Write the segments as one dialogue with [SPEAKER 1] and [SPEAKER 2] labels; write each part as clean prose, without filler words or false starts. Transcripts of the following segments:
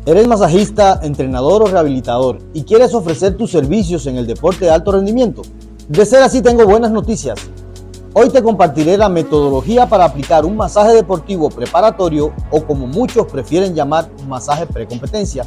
[SPEAKER 1] ¿Eres masajista, entrenador o rehabilitador y quieres ofrecer tus servicios en el deporte de alto rendimiento? De ser así, tengo buenas noticias. Hoy te compartiré la metodología para aplicar un masaje deportivo preparatorio o, como muchos prefieren llamar, masaje precompetencia.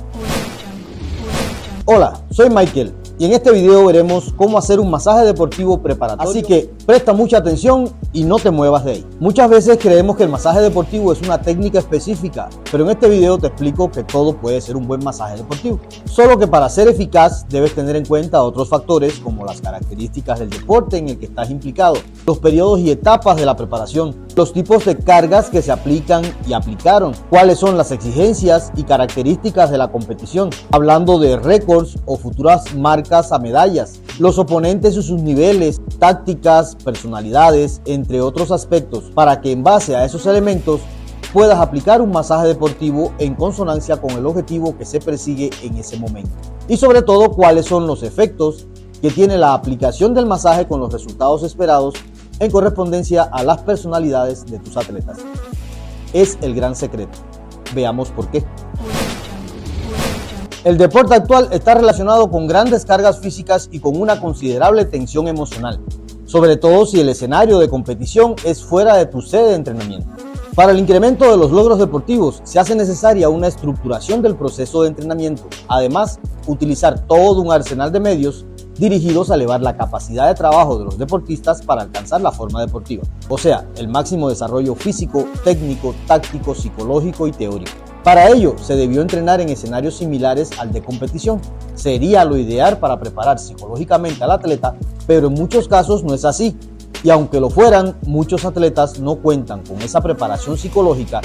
[SPEAKER 1] Hola, soy Michael y en este video veremos cómo hacer un masaje deportivo preparatorio. Así que presta mucha atención y no te muevas de ahí. Muchas veces creemos que el masaje deportivo es una técnica específica, pero en este video te explico que todo puede ser un buen masaje deportivo. Solo que para ser eficaz debes tener en cuenta otros factores como las características del deporte en el que estás implicado, los periodos y etapas de la preparación, los tipos de cargas que se aplican y aplicaron, cuáles son las exigencias y características de la competición, hablando de récords o futuras marcas a medallas, los oponentes y sus niveles, tácticas, personalidades, entre otros aspectos, para que en base a esos elementos puedas aplicar un masaje deportivo en consonancia con el objetivo que se persigue en ese momento. Y sobre todo, cuáles son los efectos que tiene la aplicación del masaje con los resultados esperados en correspondencia a las personalidades de tus atletas. Es el gran secreto. Veamos por qué. El deporte actual está relacionado con grandes cargas físicas y con una considerable tensión emocional, sobre todo si el escenario de competición es fuera de tu sede de entrenamiento. Para el incremento de los logros deportivos se hace necesaria una estructuración del proceso de entrenamiento, además utilizar todo un arsenal de medios dirigidos a elevar la capacidad de trabajo de los deportistas para alcanzar la forma deportiva, o sea, el máximo desarrollo físico, técnico, táctico, psicológico y teórico. Para ello, se debió entrenar en escenarios similares al de competición. Sería lo ideal para preparar psicológicamente al atleta, pero en muchos casos no es así. Y aunque lo fueran, muchos atletas no cuentan con esa preparación psicológica,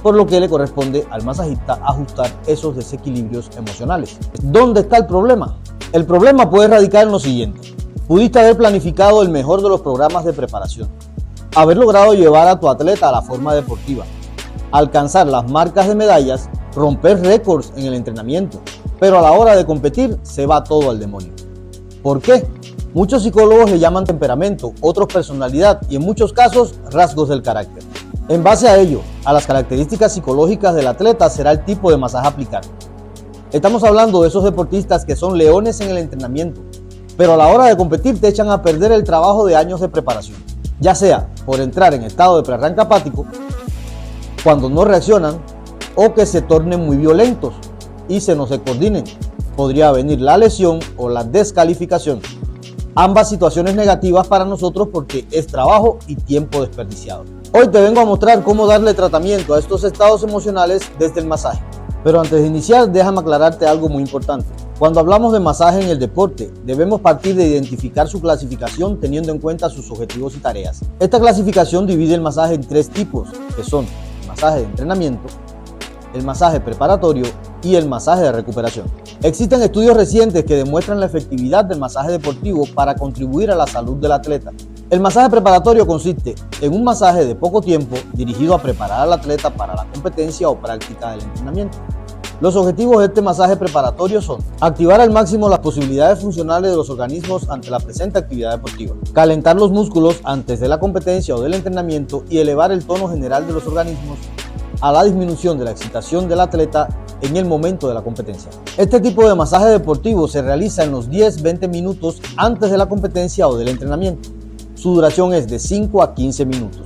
[SPEAKER 1] por lo que le corresponde al masajista ajustar esos desequilibrios emocionales. ¿Dónde está el problema? El problema puede radicar en lo siguiente. Pudiste haber planificado el mejor de los programas de preparación, haber logrado llevar a tu atleta a la forma deportiva, alcanzar las marcas de medallas, romper récords en el entrenamiento, pero a la hora de competir se va todo al demonio. ¿Por qué? Muchos psicólogos le llaman temperamento, otros personalidad y en muchos casos rasgos del carácter. En base a ello, a las características psicológicas del atleta será el tipo de masaje a aplicar. Estamos hablando de esos deportistas que son leones en el entrenamiento, pero a la hora de competir te echan a perder el trabajo de años de preparación, ya sea por entrar en estado de prearranque apático, cuando no reaccionan, o que se tornen muy violentos y no se coordinen. Podría venir la lesión o la descalificación. Ambas situaciones negativas para nosotros porque es trabajo y tiempo desperdiciado. Hoy te vengo a mostrar cómo darle tratamiento a estos estados emocionales desde el masaje. Pero antes de iniciar, déjame aclararte algo muy importante. Cuando hablamos de masaje en el deporte, debemos partir de identificar su clasificación teniendo en cuenta sus objetivos y tareas. Esta clasificación divide el masaje en tres tipos, que son el masaje de entrenamiento, el masaje preparatorio y el masaje de recuperación. Existen estudios recientes que demuestran la efectividad del masaje deportivo para contribuir a la salud del atleta. El masaje preparatorio consiste en un masaje de poco tiempo dirigido a preparar al atleta para la competencia o práctica del entrenamiento. Los objetivos de este masaje preparatorio son activar al máximo las posibilidades funcionales de los organismos ante la presente actividad deportiva, calentar los músculos antes de la competencia o del entrenamiento y elevar el tono general de los organismos a la disminución de la excitación del atleta en el momento de la competencia. Este tipo de masaje deportivo se realiza en los 10-20 minutos antes de la competencia o del entrenamiento. Su duración es de 5 a 15 minutos.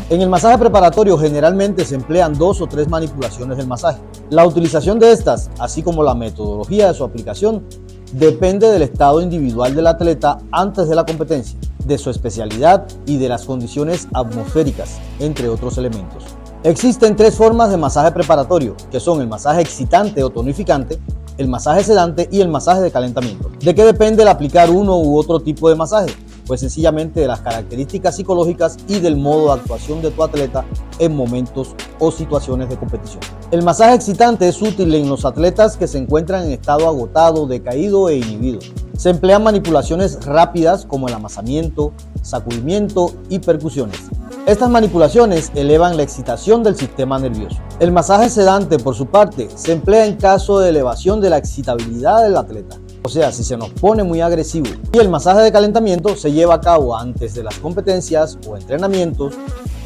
[SPEAKER 1] En el masaje preparatorio generalmente se emplean 2 o 3 manipulaciones del masaje. La utilización de estas, así como la metodología de su aplicación, depende del estado individual del atleta antes de la competencia, de su especialidad y de las condiciones atmosféricas, entre otros elementos. Existen 3 formas de masaje preparatorio, que son el masaje excitante o tonificante, el masaje sedante y el masaje de calentamiento. ¿De qué depende el aplicar uno u otro tipo de masaje? Pues sencillamente de las características psicológicas y del modo de actuación de tu atleta en momentos o situaciones de competición. El masaje excitante es útil en los atletas que se encuentran en estado agotado, decaído e inhibido. Se emplean manipulaciones rápidas como el amasamiento, sacudimiento y percusiones. Estas manipulaciones elevan la excitación del sistema nervioso. El masaje sedante, por su parte, se emplea en caso de elevación de la excitabilidad del atleta, o sea, si se nos pone muy agresivo. Y el masaje de calentamiento se lleva a cabo antes de las competencias o entrenamientos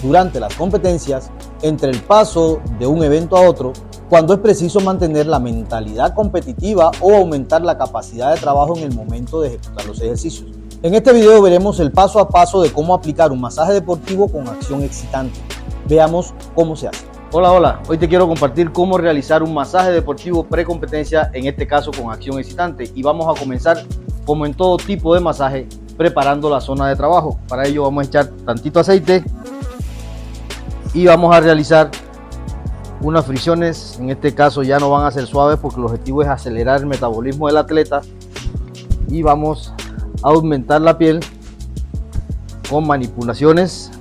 [SPEAKER 1] durante las competencias, entre el paso de un evento a otro, cuando es preciso mantener la mentalidad competitiva o aumentar la capacidad de trabajo en el momento de ejecutar los ejercicios. En este video veremos el paso a paso de cómo aplicar un masaje deportivo con acción excitante. Veamos cómo se hace. Hola, hoy te quiero compartir cómo realizar un masaje deportivo pre-competencia, en este caso con acción excitante, y vamos a comenzar como en todo tipo de masaje, preparando la zona de trabajo. Para ello vamos a echar tantito aceite y vamos a realizar unas fricciones. En este caso ya no van a ser suaves porque el objetivo es acelerar el metabolismo del atleta, y vamos a aumentar la piel con manipulaciones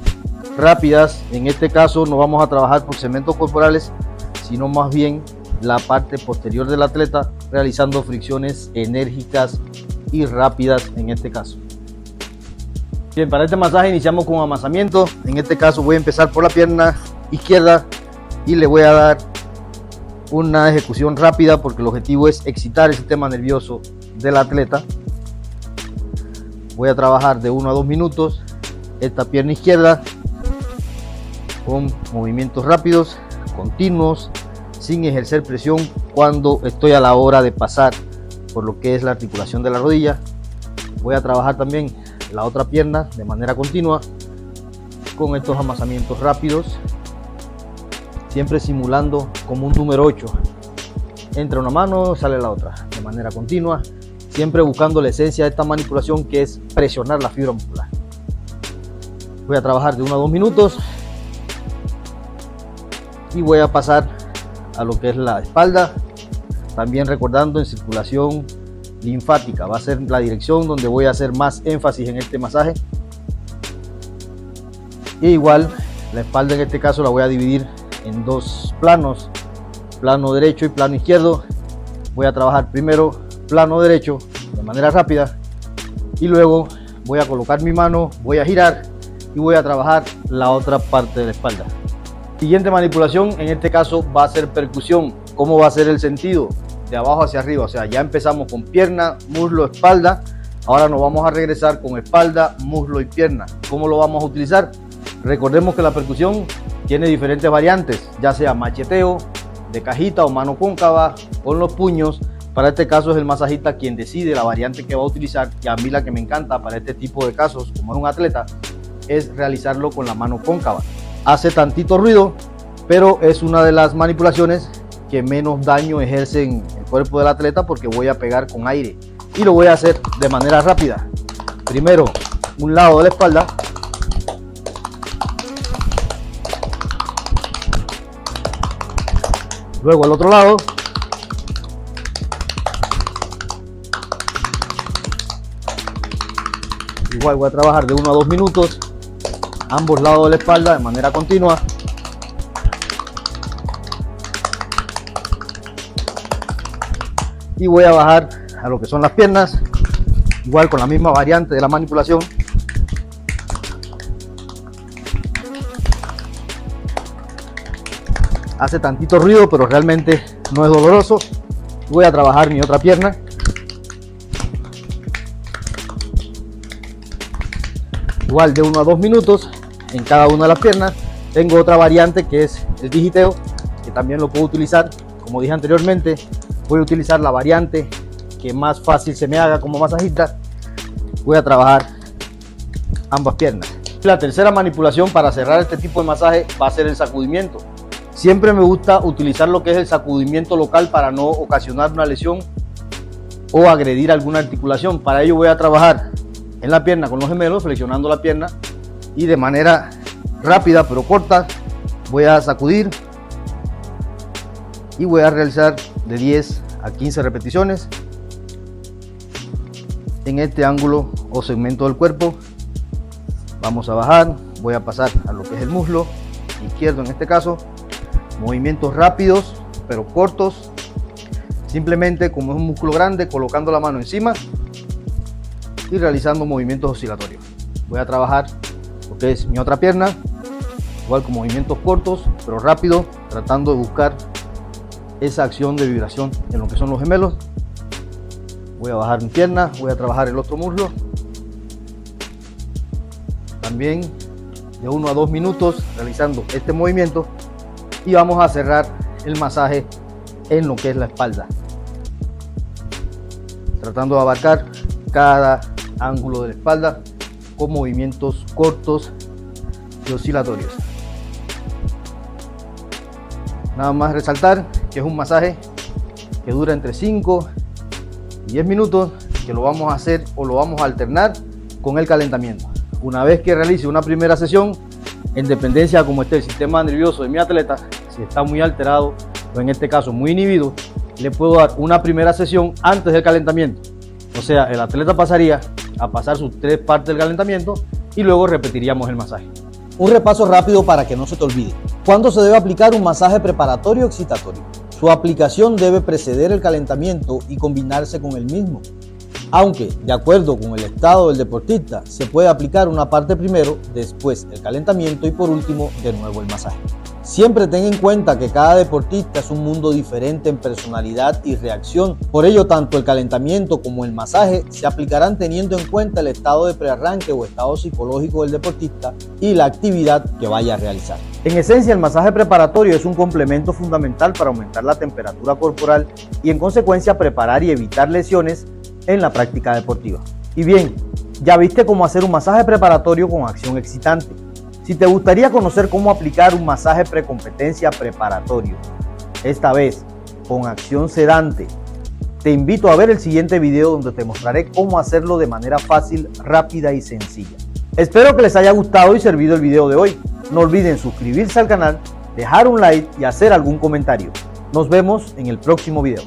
[SPEAKER 1] rápidas. En este caso no vamos a trabajar por segmentos corporales, sino más bien la parte posterior del atleta, realizando fricciones enérgicas y rápidas en este caso. Bien, para este masaje iniciamos con amasamiento. En este caso voy a empezar por la pierna izquierda y le voy a dar una ejecución rápida porque el objetivo es excitar el sistema nervioso del atleta. Voy a trabajar de 1 a 2 minutos esta pierna izquierda con movimientos rápidos, continuos, sin ejercer presión cuando estoy a la hora de pasar por lo que es la articulación de la rodilla. Voy a trabajar también la otra pierna de manera continua con estos amasamientos rápidos, siempre simulando como un número 8. Entra una mano, sale la otra, de manera continua, siempre buscando la esencia de esta manipulación, que es presionar la fibra muscular. Voy a trabajar de 1 a 2 minutos y voy a pasar a lo que es la espalda, también recordando en circulación linfática. Va a ser la dirección donde voy a hacer más énfasis en este masaje. Y igual la espalda en este caso la voy a dividir en dos planos, plano derecho y plano izquierdo. Voy a trabajar primero plano derecho de manera rápida y luego voy a colocar mi mano, voy a girar y voy a trabajar la otra parte de la espalda. Siguiente manipulación en este caso va a ser percusión. ¿Cómo va a ser el sentido? De abajo hacia arriba, o sea, ya empezamos con pierna, muslo, espalda. Ahora nos vamos a regresar con espalda, muslo y pierna. ¿Cómo lo vamos a utilizar? Recordemos que la percusión tiene diferentes variantes, ya sea macheteo, de cajita o mano cóncava, con los puños. Para este caso es el masajista quien decide la variante que va a utilizar, y a mí la que me encanta para este tipo de casos, como es un atleta, es realizarlo con la mano cóncava. Hace tantito ruido, pero es una de las manipulaciones que menos daño ejerce en el cuerpo del atleta, porque voy a pegar con aire y lo voy a hacer de manera rápida. Primero un lado de la espalda, luego al otro lado, igual voy a trabajar de 1 a 2 minutos ambos lados de la espalda de manera continua. Y voy a bajar a lo que son las piernas, igual con la misma variante de la manipulación. Hace tantito ruido, pero realmente no es doloroso. Voy a trabajar mi otra pierna. Igual de 1 a 2 minutos en cada una de las piernas. Tengo otra variante que es el digiteo, que también lo puedo utilizar. Como dije anteriormente, voy a utilizar la variante que más fácil se me haga como masajista. Voy a trabajar ambas piernas. La tercera manipulación para cerrar este tipo de masaje va a ser el sacudimiento. Siempre me gusta utilizar lo que es el sacudimiento local para no ocasionar una lesión o agredir alguna articulación. Para ello voy a trabajar en la pierna con los gemelos, flexionando la pierna, y de manera rápida pero corta voy a sacudir y voy a realizar de 10 a 15 repeticiones en este ángulo o segmento del cuerpo. Vamos a bajar, voy a pasar a lo que es el muslo izquierdo en este caso. Movimientos rápidos pero cortos, simplemente como es un músculo grande, colocando la mano encima y realizando movimientos oscilatorios. Voy a trabajar lo que es mi otra pierna, igual con movimientos cortos pero rápidos, tratando de buscar esa acción de vibración en lo que son los gemelos. Voy a bajar mi pierna, voy a trabajar el otro muslo, también de 1 a 2 minutos realizando este movimiento y vamos a cerrar el masaje en lo que es la espalda, tratando de abarcar cada ángulo de la espalda con movimientos cortos y oscilatorios. Nada más resaltar que es un masaje que dura entre 5 y 10 minutos, que lo vamos a hacer o lo vamos a alternar con el calentamiento. Una vez que realice una primera sesión, en dependencia como esté el sistema nervioso de mi atleta, si está muy alterado o en este caso muy inhibido, le puedo dar una primera sesión antes del calentamiento. O sea, el atleta pasaría a pasar sus 3 partes del calentamiento y luego repetiríamos el masaje. Un repaso rápido para que no se te olvide. ¿Cuándo se debe aplicar un masaje preparatorio o excitatorio? Su aplicación debe preceder el calentamiento y combinarse con el mismo. Aunque, de acuerdo con el estado del deportista, se puede aplicar una parte primero, después el calentamiento y por último de nuevo el masaje. Siempre ten en cuenta que cada deportista es un mundo diferente en personalidad y reacción. Por ello, tanto el calentamiento como el masaje se aplicarán teniendo en cuenta el estado de prearranque o estado psicológico del deportista y la actividad que vaya a realizar. En esencia, el masaje preparatorio es un complemento fundamental para aumentar la temperatura corporal y en consecuencia preparar y evitar lesiones en la práctica deportiva. Y bien, ya viste cómo hacer un masaje preparatorio con acción excitante. Si te gustaría conocer cómo aplicar un masaje precompetencia preparatorio, esta vez con acción sedante, te invito a ver el siguiente video donde te mostraré cómo hacerlo de manera fácil, rápida y sencilla. Espero que les haya gustado y servido el video de hoy. No olviden suscribirse al canal, dejar un like y hacer algún comentario. Nos vemos en el próximo video.